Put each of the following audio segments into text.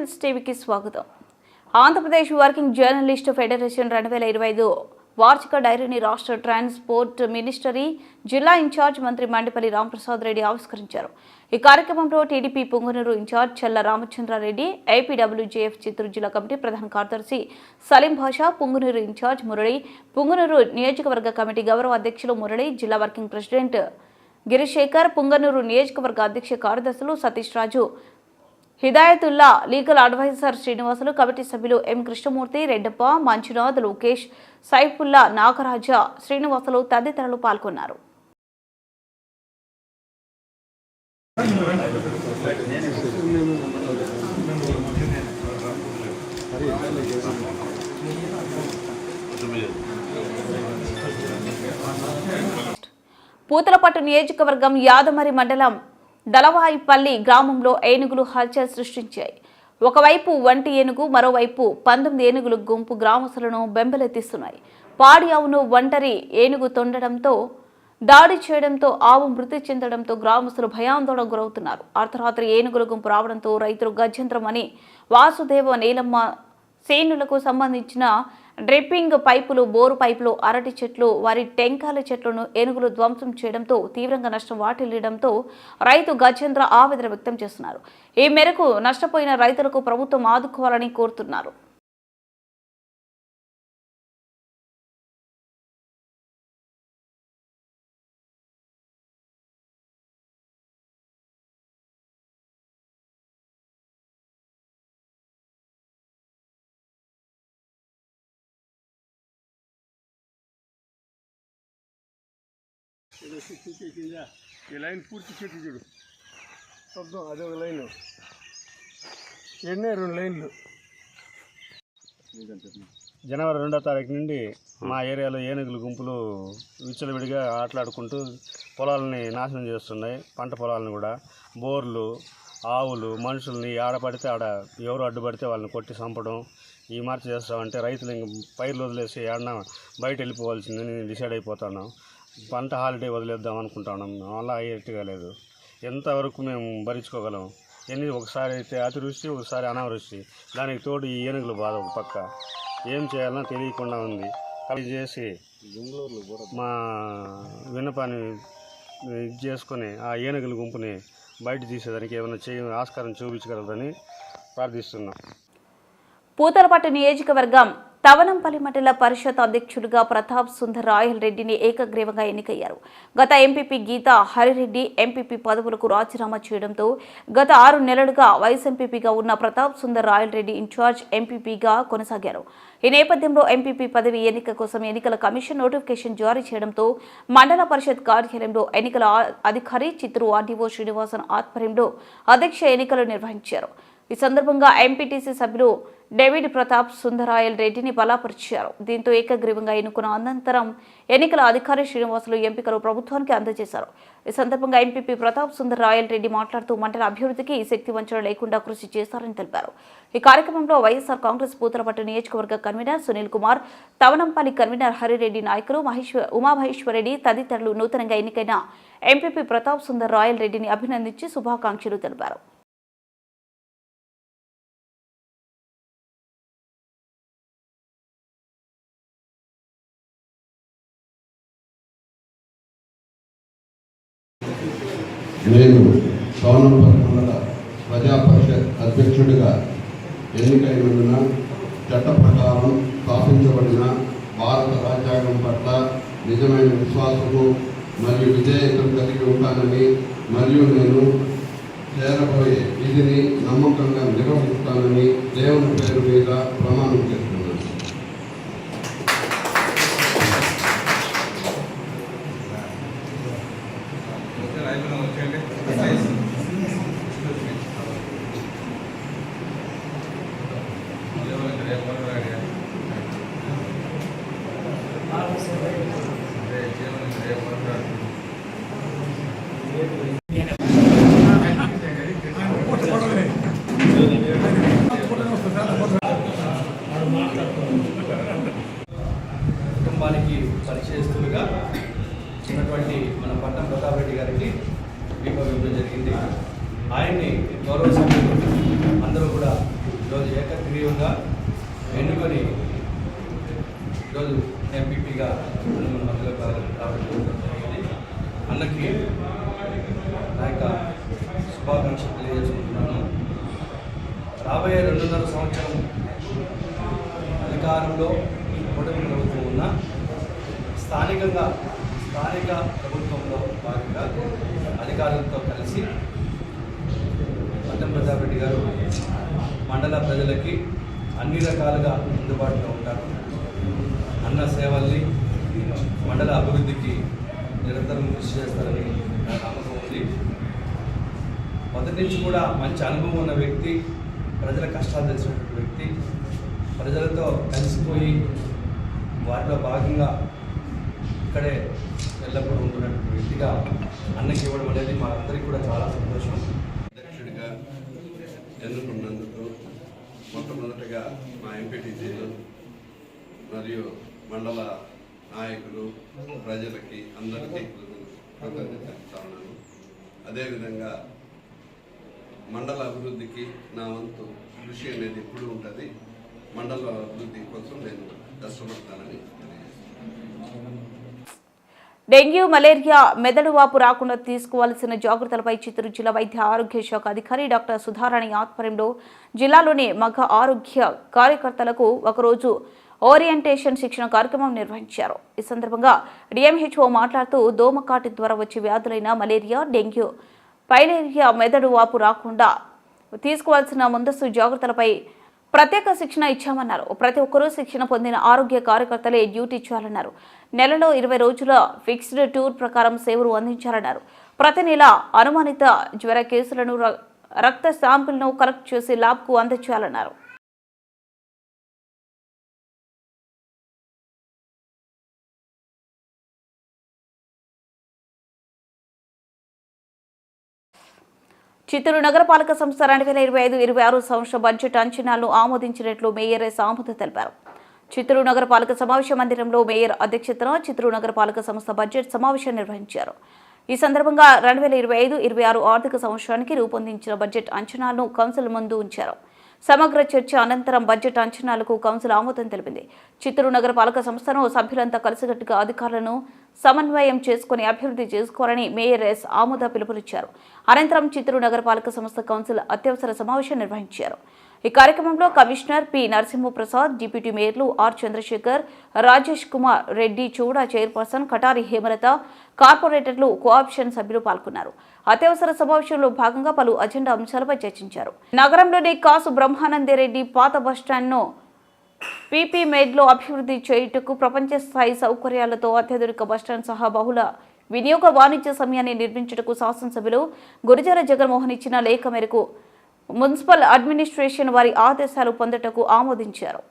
Hills టీవీకి స్వాగతం. Andhra Pradesh working journalist federation 2025 వార్షిక డైరీని రాష్ట్ర ట్రాన్స్పోర్ట్ మినిస్టరీ జిల్లా ఇన్ఛార్జ్ మంత్రి మండిపల్లి రాంప్రసాద్ రెడ్డి ఆవిష్కరించారు. ఈ కార్యక్రమంలో టీడీపీ పుంగనూరు ఇన్ఛార్జ్ చల్ల రామచంద్రారెడ్డి, ఏపీడబ్ల్యూజేఎఫ్ చిత్తూరు జిల్లా కమిటీ ప్రధాన కార్యదర్శి సలీం భాషా, పుంగనూరు ఇన్ఛార్జ్ మురళి, పుంగనూరు నియోజకవర్గ కమిటీ గౌరవ అధ్యక్షులు మురళి, జిల్లా వర్కింగ్ ప్రెసిడెంట్ గిరిశేఖర్, పుంగనూరు నియోజకవర్గ అధ్యక్ష కార్యదర్శులు Satish Raju, Hidayatullah, legal adviser Srinivasulu, committee సభ్యులు ఎం కృష్ణమూర్తి, రెడ్డప్ప, మంజునాథ్, లోకేష్, సైఫుల్లా, నాగరాజ, శ్రీనివాసులు తదితరులు పాల్గొన్నారు. పూతలపట్టు నియోజకవర్గం యాదమరి మండలం దళవాయిపల్లి గ్రామంలో ఏనుగులు హల్చల్ సృష్టించాయి. ఒకవైపు ఒంటి ఏనుగు, మరోవైపు 19 ఏనుగుల గుంపు గ్రామస్తులను బెంబెలెత్తిస్తున్నాయి. పాడి ఆవును ఒంటరి ఏనుగు తొండడంతో దాడి చేయడంతో ఆవు మృతి చెందడంతో గ్రామస్తులు భయాందోళన గురవుతున్నారు. అర్ధరాత్రి ఏనుగుల గుంపు రావడంతో రైతులు గజేంద్రం అని వాసుదేవ నీలమ్మ సేనులకు సంబంధించిన డ్రిప్పింగ్ పైపులు, బోరు పైపులు, అరటి చెట్లు, వారి టెంకాయల చెట్లను ఏనుగులు ధ్వంసం చేయడంతో తీవ్రంగా నష్టం వాటిల్లడంతో రైతు గజేంద్ర ఆవేదన వ్యక్తం చేస్తున్నారు. ఈ మేరకు నష్టపోయిన రైతులకు ప్రభుత్వం ఆదుకోవాలని కోరుతున్నారు. ఈ లైన్ పూర్తి చెట్టు చూడు, శబ్దం అదే ఒక లైన్, ఎన్నే 2 లైన్లు. జనవరి 2వ తారీఖు నుండి మా ఏరియాలో ఏనుగుల గుంపులు విచ్చలవిడిగా ఆటలాడుకుంటూ పొలాలని నాశనం చేస్తున్నాయి. పంట పొలాలను కూడా, బోర్లు, ఆవులు, మనుషుల్ని ఆడపడితే ఆడ ఎవరు అడ్డుపడితే వాళ్ళని కొట్టి చంపడం ఈ మార్చి చేస్తామంటే రైతులు ఇంక పైర్లు వదిలేసి ఏడన్నా బయట వెళ్ళిపోవాల్సిందని డిసైడ్ అయిపోతున్నాం. పంట హాలిడే వదిలేద్దాం అనుకుంటున్నాం. అలా అయ్యేట్టుగా లేదు. ఎంతవరకు మేము భరించుకోగలం? ఒకసారి అయితే అతివృష్టి, ఒకసారి అనావృష్టి, దానికి తోడు ఈ ఏనుగులు బాధ ఒక పక్క. ఏం చేయాలన్నా తెలియకుండా ఉంది. అవి చేసి మా విన్నపాన్ని ఇది చేసుకొని ఆ ఏనుగుల గుంపుని బయట తీసేదానికి ఏమైనా ఆస్కారం చూపించగలరని ప్రార్థిస్తున్నాం. పూతలపట్టు నియోజకవర్గం తవనంపల్లి మండల పరిషత్ అధ్యక్షుడిగా ప్రతాప్ సుందర్ రాయల్ రెడ్డిని ఏకగ్రీవంగా ఎన్నికయ్యారు. గత ఎంపీపీ గీతా హరిరెడ్డి ఎంపీపీ పదవులకు రాజీనామా చేయడంతో గత 6 నెలలుగా వైస్ ఎంపీపీగా ఉన్న ప్రతాప్ సుందర్ రాయల్ రెడ్డి ఇన్ఛార్జ్ ఎంపీపీగా కొనసాగారు. ఈ నేపథ్యంలో ఎంపీపీ పదవి ఎన్నిక కోసం ఎన్నికల కమిషన్ నోటిఫికేషన్ జారీ చేయడంతో మండల పరిషత్ కార్యాలయంలో ఎన్నికల అధికారి చిత్తూరు ఆర్డీఓ శ్రీనివాసన్ ఆధ్వర్యంలో అధ్యక్ష ఎన్నికలు నిర్వహించారు. ఈ సందర్భంగా ఎంపీటీసీ సభ్యులు డేవిడ్ ప్రతాప్ సుందరాయల్ రెడ్డిని బలపరిచారు. దీంతో ఏకగ్రీవంగా ఎన్నుకున్న అనంతరం ఎన్నికల అధికారి శ్రీనివాసులు ఎంపికలు ప్రభుత్వానికి అందజేశారు. ఈ సందర్భంగా ఎంపీపీ ప్రతాప్ సుందరాయల్ రెడ్డి మాట్లాడుతూ మండల అభివృద్ధికి శక్తి వంచన లేకుండా కృషి చేస్తారని తెలిపారు. ఈ కార్యక్రమంలో వైఎస్ఆర్ కాంగ్రెస్ పూతలపట్టు నియోజకవర్గ కన్వీనర్ సునీల్ కుమార్, తవనంపల్లి కన్వీనర్ హరిరెడ్డి, నాయకులు ఉమామహేశ్వరరెడ్డి తదితరులు నూతనంగా ఎన్నికైన ఎంపీపీ ప్రతాప్ సుందర్ రాయల్ రెడ్డిని అభినందించి శుభాకాంక్షలు తెలిపారు. నేను తవనంపల్లి మండల ప్రజా పరిషత్ అధ్యక్షుడిగా ఎన్నికైనందున చట్ట ప్రకారం స్థాపించబడిన భారత రాజ్యాంగం పట్ల నిజమైన విశ్వాసము మరియు విధేయతను కలిగి ఉంటానని మరియు నేను చేరబోయే విధిని నమ్మకంగా నిర్వహిస్తానని దేవుని పేరు మీద ప్రమాణం చేస్తున్నాను. కుటుంబానికి పరిచయస్తులుగా ఉన్నటువంటి మన పట్నం ప్రతాప్ రెడ్డి గారికి దీపం ఇవ్వడం జరిగింది. ఆయన్ని గౌరవ సభ్యులు అందరూ కూడా ఈరోజు ఏకగ్రీవంగా ఎన్నుకొని ఈరోజు ఎంపీపీగా మన మధ్యలో కాబట్టి అన్నకి నా యొక్క శుభాకాంక్షలు తెలియజేసుకుంటున్నాను. రాబోయే 2.5 సంవత్సరం అధికారంలో కూటమి ప్రభుత్వం ఉన్న స్థానిక ప్రభుత్వంలో భాగంగా అధికారులతో కలిసి పట్టం ప్రతాప్ రెడ్డి గారు మండల ప్రజలకి అన్ని రకాలుగా అందుబాటులో ఉంటారు. అన్న సేవల్ని మండల అభివృద్ధికి నిరంతరం కృషి చేస్తారని నా నమ్మకం ఉంది. మొదటి నుంచి కూడా మంచి అనుభవం ఉన్న వ్యక్తి, ప్రజల కష్టాలు తెలిసినటువంటి వ్యక్తి, ప్రజలతో కలిసిపోయి వాటిలో భాగంగా ఇక్కడే ఎల్లప్పుడూ ఉంటున్నటువంటి వ్యక్తిగా అన్నకి ఇవ్వడం అనేది మనందరికీ కూడా చాలా సంతోషం. అధ్యక్షుడిగా ఎన్నుకున్నందుకు మొట్టమొదటిగా మా ఎంపీటీసీలు మరియు మండల నాయకులు, ప్రజలకి అందరికీ కృతజ్ఞతలు చెప్తా ఉన్నాను. అదేవిధంగా మండల అభివృద్ధికి నా వంతు కృషి అనేది ఎప్పుడు ఉంటుంది. మండల అభివృద్ధి కోసం నేను కష్టపడతానని తెలియజేస్తాను. డెంగ్యూ, మలేరియా, మెదడు వాపు రాకుండా తీసుకోవాల్సిన జాగ్రత్తలపై చిత్తూరు జిల్లా వైద్య ఆరోగ్య శాఖ అధికారి డాక్టర్ సుధారాణి ఆధ్వర్యంలో జిల్లాలోని మగ ఆరోగ్య కార్యకర్తలకు ఒకరోజు ఓరియంటేషన్ శిక్షణ కార్యక్రమం నిర్వహించారు. ఈ సందర్భంగా డిఎంహెచ్ఓ మాట్లాడుతూ దోమకాటు ద్వారా వచ్చే వ్యాధులైన మలేరియా, డెంగ్యూ, పైలేరియా, మెదడు వాపు రాకుండా తీసుకోవాల్సిన ముందస్తు జాగ్రత్తలపై ప్రత్యేక శిక్షణ ఇచ్చామన్నారు. ప్రతి ఒక్కరూ శిక్షణ పొందిన ఆరోగ్య కార్యకర్తలే డ్యూటీ చేయాలన్నారు. నెలలో 20 రోజుల ఫిక్స్డ్ టూర్ ప్రకారం సేవలు అందించాలన్నారు. ప్రతి నెల అనుమానిత జ్వర కేసులను రక్త శాంపిల్ను కలెక్ట్ చేసి ల్యాబ్కు అందజేయాలన్నారు. చిత్తూరు నగరపాలక సంస్థ 2025-26 సంవత్సర బడ్జెట్ అంచనాలను ఆమోదించినట్లు మేయర్ ఎస్ ఆమోద్ తెలిపారు. చిత్తూరు నగరపాలక సమావేశ మందిరంలో మేయర్ అధ్యక్షతన చిత్తూరు నగరపాలక సంస్థ బడ్జెట్ సమావేశం నిర్వహించారు. ఈ సందర్భంగా 2025-26 ఆర్థిక సంవత్సరానికి రూపొందించిన బడ్జెట్ అంచనాలను కౌన్సిల్ ముందు ఉంచారు. సమగ్ర చర్చ అనంతరం బడ్జెట్ అంచనాలకు కౌన్సిల్ ఆమోదం తెలిపింది. చిత్తూరు నగరపాలక సంస్థను సభ్యులంతా కలిసికట్టుగా అధికారులను సమన్వయం చేసుకుని అభివృద్ధి చేసుకోవాలని మేయర్ ఎస్ ఆమోద పిలుపునిచ్చారు. అనంతరం చిత్తూరు నగరపాలక సంస్థ కౌన్సిల్ అత్యవసర సమావేశం నిర్వహించారు. ఈ కార్యక్రమంలో కమిషనర్ పి నరసింహప్రసాద్, డిప్యూటీ మేయర్లు ఆర్ చంద్రశేఖర్, రాజేష్ కుమార్ రెడ్డి, చూడా చైర్పర్సన్ కటారి హేమలత, కార్పొరేటర్లు, కోఆప్షన్ సభ్యులు పాల్గొన్నారు. అత్యవసర సమావేశంలో భాగంగా పలు అజెండా అంశాలపై చర్చించారు. నగరంలోని కాసు బ్రహ్మానందరెడ్డి పాత బస్టాండ్ను పీపీ మేడ్లో అభివృద్ధి చేయుటకు ప్రపంచ స్థాయి సౌకర్యాలతో అత్యాధునిక బస్టాండ్ సహా బహుళ వినియోగ వాణిజ్య సమయాన్ని నిర్మించుటకు శాసనసభ్యులు గురిజాల జగన్మోహన్ ఇచ్చిన లేఖ మేరకు మున్సిపల్ అడ్మినిస్ట్రేషన్ వారి ఆదేశాలు పొందుటకు ఆమోదించారు.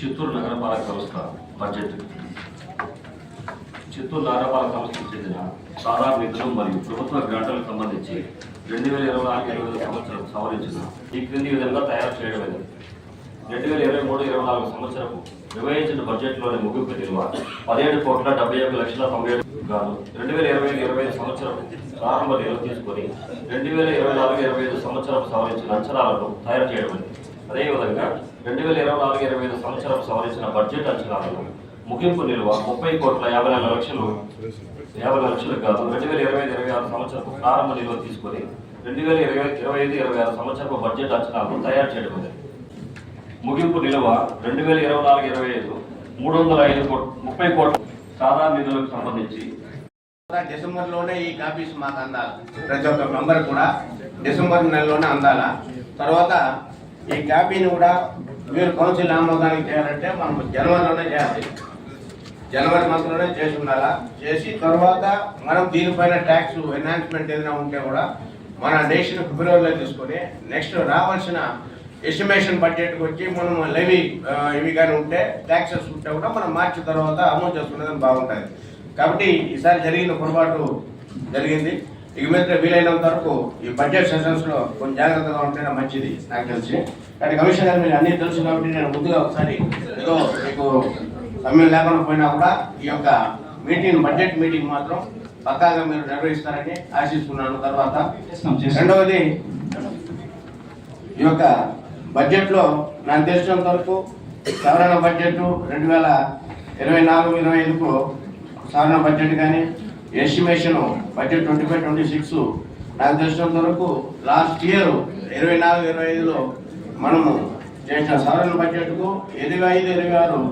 చిత్తూరు నగరపాలక సంస్థ బడ్జెట్. చిత్తూరు నగరపాలక సంస్థకు చెందిన సాధారణ నిధులు మరియు ప్రభుత్వ గ్రాంట్లకు సంబంధించి 2024-25 సంవత్సరం సవరించిన ఈ క్రింది విధంగా తయారు చేయడం. 2023-24 సంవత్సరపు నిర్వహించిన బడ్జెట్లోని ముగింపు నిల్వ 17,71,97,000 గాను 2024-25 సంవత్సరం ప్రారంభ నిల్వ తీసుకొని 2024-25 సంవత్సరం సవరించిన అంచనాలను తయారు చేయడం. అదేవిధంగా 2024-25 సంవత్సరం సవరించిన బడ్జెట్ అంచనాలను ముగింపు నిల్వ 30,54,00,000 కాదు 2025-26 సంవత్సరం ప్రారంభ నిల్వ తీసుకొని 2025-26 సంవత్సరపు బడ్జెట్ అంచనాలను తయారు చేయడం. ముగింపు నిల్వ 2024-25 305 కోట్ల సాధారణ నిధులకు సంబంధించి డిసెంబర్లోనే ఈ కాపీస్ మాకు అందాలి. ప్రతి ఒక్క మెంబర్ కూడా డిసెంబర్ నెలలోనే అందాలా. తర్వాత ఈ కాపీని కూడా మీరు కౌన్సిల్ ఆమోదానికి చేయాలంటే మనం జనవరిలోనే చేయాలి. జనవరి మంత్లోనే చేసి ఉండాలా. చేసి తర్వాత మనం దీనిపైన ట్యాక్స్ ఎన్హాన్స్మెంట్ ఏదైనా ఉంటే కూడా మన డెసిషన్ ఫిబ్రవరిలో తీసుకొని నెక్స్ట్ రావాల్సిన ఎస్టిమేషన్ బడ్జెట్కి వచ్చి మనం లెవీ ఇవి కానీ ఉంటే ట్యాక్సెస్ ఉంటే కూడా మనం మార్చి తర్వాత అమలు చేసుకునేది బాగుంటుంది. కాబట్టి ఈసారి జరిగిన పొరపాటు జరిగింది. ఇక మీద వీలైనంత వరకు ఈ బడ్జెట్ సెషన్స్లో కొంచెం జాగ్రత్తగా ఉంటేనే మంచిది నాకు తెలిసి. కానీ కమిషనర్ గారు మీరు అన్నీ తెలుసు కాబట్టి నేను ముందుగా ఒకసారి ఏదో మీకు సమయం లేకుండా పోయినా కూడా ఈ యొక్క బడ్జెట్ మీటింగ్ మాత్రం పక్కాగా మీరు నిర్వహిస్తారని ఆశిస్తున్నాను. తర్వాత రెండవది, ఈ యొక్క బడ్జెట్లో నాకు తెలిసినంత వరకు సవరణ బడ్జెట్ 2024-25కు సవరణ బడ్జెట్ కానీ ఎస్టిమేషన్ బడ్జెట్ 25-26 నాకు తెలిసినంత వరకు లాస్ట్ ఇయర్ 24-25లో మనము చేసిన సవరణ బడ్జెట్కు 25-26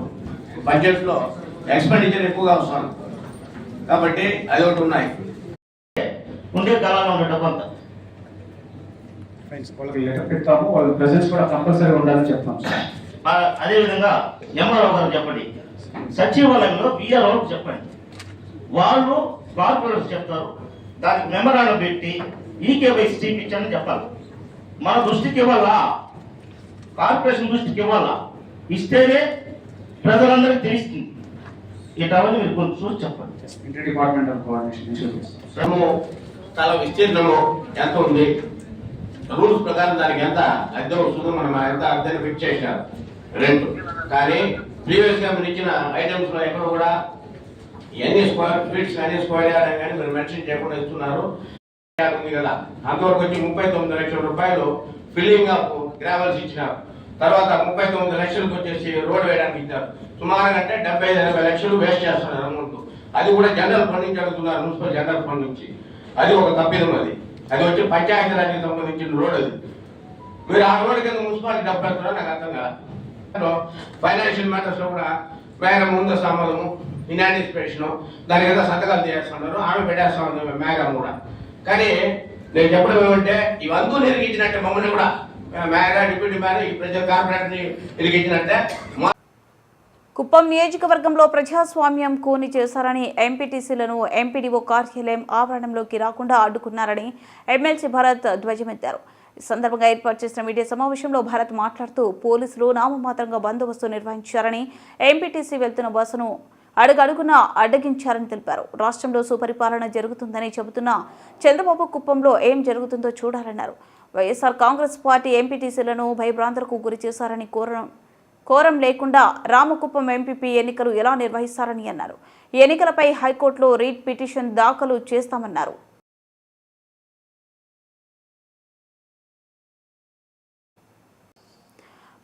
బడ్జెట్లో ఎక్స్పెండిచర్ ఎక్కువగా వస్తుంది కాబట్టి అది ఒకటి ఉన్నాయి. ఉండే కాలంలో ఉండే డబ్బంతా వాళ్ళకి లెటర్ పెడతాము, వాళ్ళ ప్రెజెన్స్ కూడా కంపల్సరీ ఉండాలని చెప్తాం సార్. అదేవిధంగా ఎంఆర్ఓ గారు చెప్పండి, సచివాలయంలో బిఆర్ఓ చెప్పండి, వాళ్ళు కార్పొరేట్స్ చెప్తారు, దానికి మెమరాండం పెట్టి ఈకేవైసీ చేయించని చెప్పాలి. మన దృష్టికి ఇవ్వాలా, కార్పొరేషన్ దృష్టికి ఇవ్వాలా, ఇస్తేనే ప్రజలందరికీ తెలుస్తుంది. ఇటవన్నీ మీరు కొంచెం చూసి చెప్పండి. ఇంటర్ డిపార్ట్మెంటల్ కోఆర్డినేషన్ చాలా విస్తీర్ణము ఎంత ఉంది, రూల్స్ ప్రకారం దానికి ఎంత అద్దె వస్తుందో మనం ఎంత అద్దెని ఫిక్స్ చేసినారు రెంట్. కానీ ప్రీవియస్ గా మీరు ఇచ్చిన ఐటమ్స్ లో ఎక్కడ కూడా ఎన్ని స్క్వేర్ ఫీట్స్ కానీ స్క్వేర్ యార్డ్ కానీ మీరు మెన్షన్ చేయకుండా ఇస్తున్నారు ఉంది కదా. అంతవరకు వచ్చి 39 లక్షల రూపాయలు ఫిల్లింగ్ ఆఫ్ గ్రావెల్స్ ఇచ్చినారు. తర్వాత 39 లక్షలకు వచ్చేసి రోడ్ వేయడానికి ఇచ్చారు. సుమారుగా అంటే 75-80 లక్షలు వేస్ట్ చేస్తున్నారు అమౌంట్. అది కూడా జనరల్ ఫండ్ నుంచి అడుగుతున్నారు, మున్సిపల్ జనరల్ ఫండ్ నుంచి. అది ఒక తప్పిదం. అది వచ్చి పంచాయతీరాజ్కి సంబంధించిన రోడ్. అది మీరు ఆ రోడ్ కింద మున్సిపాలిటీ డబ్బు పెడుతున్నారో నాకు అర్థం కాదు. ఫైనాన్షియల్ మ్యాటర్స్ లో కూడా మేఘం ముందు సంబంధము ఇన్యానిస్పేషను దాని కింద సంతకాలు చేస్తున్నారు, ఆమె పెట్టేస్తా ఉంది మేఘం కూడా. కానీ నేను చెప్పడం ఏమంటే ఇవంతా నిరిగించినట్టే మమ్మల్ని కూడా మేఘా డిప్యూటీ మేయర్ ఈ ప్రజల కార్పొరేటర్ని నిరిగించినట్టే. కుప్పం నియోజకవర్గంలో ప్రజాస్వామ్యం కూని చేశారని ఎంపీటీసీలను ఎంపీడీఓ కార్యాలయం ఆవరణంలోకి రాకుండా అడ్డుకున్నారని ఎమ్మెల్సీ భరత్ ధ్వజమెత్తారు. ఈ సందర్భంగా ఏర్పాటు చేసిన మీడియా సమావేశంలో భరత్ మాట్లాడుతూ పోలీసులు నామమాత్రంగా బందోబస్తు నిర్వహించారని, ఎంపీటీసీ వెళ్తున్న బస్సును అడుగడుగునా అడ్డగించారని తెలిపారు. రాష్ట్రంలో సుపరిపాలన జరుగుతుందని చెబుతున్న చంద్రబాబు కుప్పంలో ఏం జరుగుతుందో చూడాలన్నారు. వైఎస్ఆర్ కాంగ్రెస్ పార్టీ ఎంపీటీసీలను భయభ్రాంతులకు గురి చేశారని కోరం లేకుండా రామకుప్పం ఎంపీపీ ఎన్నికలు ఎలా నిర్వహిస్తారని అన్నారు. ఈ ఎన్నికలపై హైకోర్టులో రీట్ పిటిషన్ దాఖలు చేస్తామన్నారు.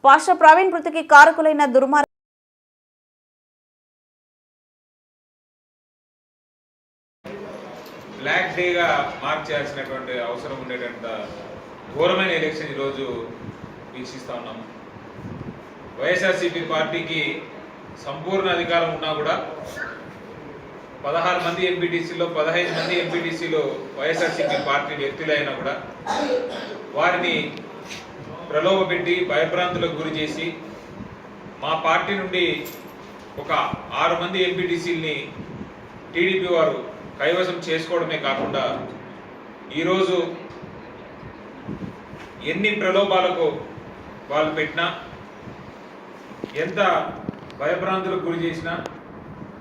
పాస్టర్ ప్రవీణ్ మృతికి కారకులైన దుర్మార్గ బ్లాక్ డేగా మార్చేయాల్సినటువంటి అవసరం ఉండేటంత ఘోరమైన ఎలక్షన్ ఈరోజు వీక్షిస్తూ ఉన్నాము. వైఎస్ఆర్సీపీ పార్టీకి సంపూర్ణ అధికారం ఉన్నా కూడా 16 మంది ఎంపీటీసీలో 15 మంది ఎంపీటీసీలో వైఎస్ఆర్సీపీ పార్టీ వ్యక్తులైనా కూడా వారిని ప్రలోభపెట్టి భయభ్రాంతులకు గురి చేసి మా పార్టీ నుండి ఒక 6 మంది ఎంపీటీసీలని టీడీపీ వారు కైవసం చేసుకోవడమే కాకుండా ఈరోజు ఎన్ని ప్రలోభాలకు వాళ్ళు పెట్టినా, ఎంత భయభ్రాంతులకు గురి చేసినా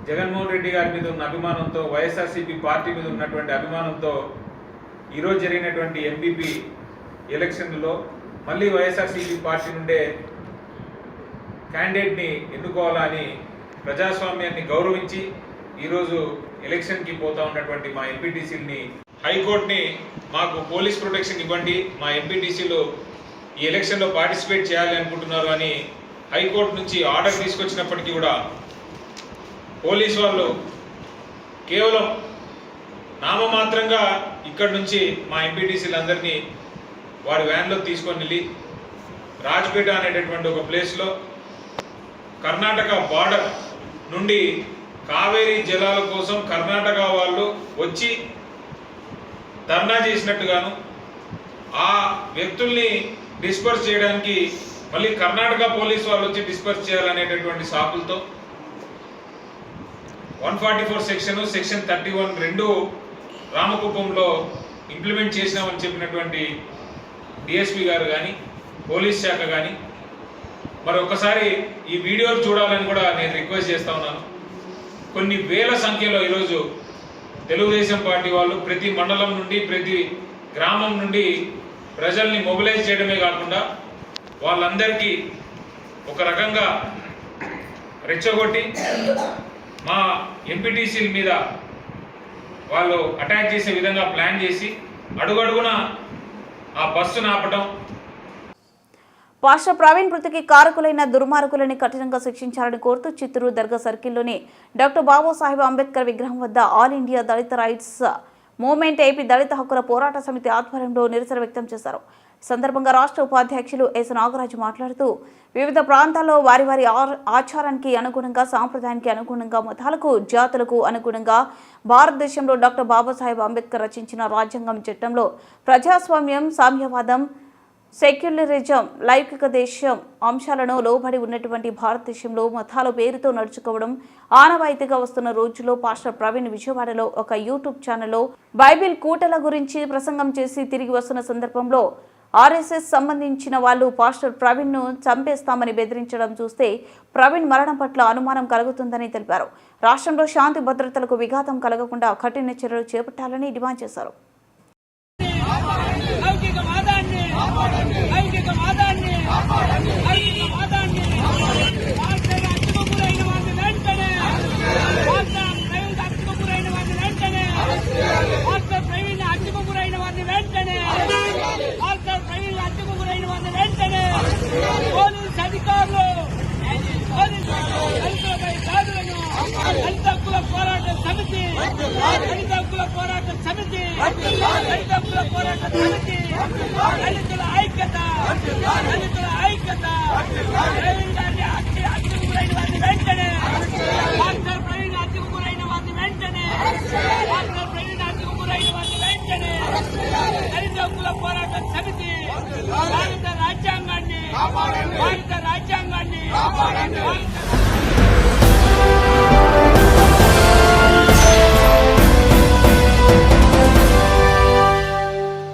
జగన్మోహన్ రెడ్డి గారి మీద ఉన్న అభిమానంతో, వైఎస్ఆర్సీపీ పార్టీ మీద ఉన్నటువంటి అభిమానంతో ఈరోజు జరిగినటువంటి ఎంపీపీ ఎలక్షన్లో మళ్ళీ వైఎస్ఆర్సీపీ పార్టీ నుండే క్యాండిడేట్ని ఎన్నుకోవాలని ప్రజాస్వామ్యాన్ని గౌరవించి ఈరోజు ఎలక్షన్కి పోతా ఉన్నటువంటి మా ఎంపీటీసీలని హైకోర్టుని మాకు పోలీస్ ప్రొటెక్షన్ ఇవ్వండి, మా ఎంపీటీసీలు ఈ ఎలక్షన్లో పార్టిసిపేట్ చేయాలి అనుకుంటున్నారు అని హైకోర్టు నుంచి ఆర్డర్ తీసుకొచ్చినప్పటికీ కూడా పోలీసు వాళ్ళు కేవలం నామమాత్రంగా ఇక్కడి నుంచి మా ఎంపీటీసీలందరినీ వారి వ్యాన్లో తీసుకొని వెళ్ళి రాజ్పేట అనేటటువంటి ఒక ప్లేస్లో కర్ణాటక బార్డర్ నుండి కావేరీ జలాల కోసం కర్ణాటక వాళ్ళు వచ్చి ధర్నా చేసినట్టుగాను, ఆ వ్యక్తుల్ని డిస్పర్స్ చేయడానికి మళ్ళీ కర్ణాటక పోలీసు వాళ్ళు వచ్చి డిస్పర్స్ చేయాలనేటటువంటి సాకులతో 144 సెక్షన్ 31 రెండు రామకుప్పంలో ఇంప్లిమెంట్ చేసినామని చెప్పినటువంటి డిఎస్పీ గారు కానీ పోలీస్ శాఖ కానీ మరొకసారి ఈ వీడియోలు చూడాలని కూడా నేను రిక్వెస్ట్ చేస్తా ఉన్నాను. కొన్ని వేల సంఖ్యలో ఈరోజు తెలుగుదేశం పార్టీ వాళ్ళు ప్రతి మండలం నుండి ప్రతి గ్రామం నుండి ప్రజల్ని మొబిలైజ్ చేయడమే కాకుండా వాళ్ళందరికీ ఒక రకంగా రెచ్చగొట్టి మా ఎంపీటీసీల మీద వాళ్ళు అటాక్ చేసే విధంగా ప్లాన్ చేసి అడుగడుగున ఆ బస్సును ఆపటం. పాస్టర్ ప్రవీణ్ మృతికి కారకులైన దుర్మార్గులని కఠినంగా శిక్షించాలని కోరుతూ చిత్తూరు దర్గా సర్కిల్లోని డాక్టర్ బాబాసాహెబ్ అంబేద్కర్ విగ్రహం వద్ద ఆల్ ఇండియా దళిత రైట్స్ మూవ్మెంట్ ఏపీ దళిత హక్కుల పోరాట సమితి ఆధ్వర్యంలో నిరసన వ్యక్తం చేశారు. సందర్భంగా రాష్ట్ర ఉపాధ్యక్షులు ఎస్ నాగరాజు మాట్లాడుతూ వివిధ ప్రాంతాల్లో వారి వారి ఆచారానికి అనుగుణంగా సాంప్రదాయానికి అనుగుణంగా మతాలకు జాతులకు అనుగుణంగా భారతదేశంలో డాక్టర్ బాబాసాహెబ్ అంబేద్కర్ రచించిన రాజ్యాంగం చట్టంలో ప్రజాస్వామ్యం, సామ్యవాదం, సెక్యులరిజం, లౌకిక దేశం అంశాలను లోబడి ఉన్నటువంటి భారతదేశంలో మతాల పేరుతో నడుచుకోవడం ఆనవాయితీగా వస్తున్న రోజుల్లో పాస్టర్ ప్రవీణ్ విజయవాడలో ఒక యూట్యూబ్ ఛానల్లో బైబిల్ కూటల గురించి ప్రసంగం చేసి తిరిగి వస్తున్న సందర్భంలో ఆర్ఎస్ఎస్ సంబంధించిన వాళ్ళు పాస్టర్ ప్రవీణ్ను చంపేస్తామని బెదిరించడం చూస్తే ప్రవీణ్ మరణం పట్ల అనుమానం కలుగుతుందని తెలిపారు. రాష్ట్రంలో శాంతి భద్రతలకు విఘాతం కలగకుండా కఠిన చర్యలు చేపట్టాలని డిమాండ్ చేశారు. పోలీస్ అధికారులు దళిత హక్కుల పోరాట సమితి దళితుల ఐక్యత ప్రవీణ్ గారిని అత్యగురైన వారిని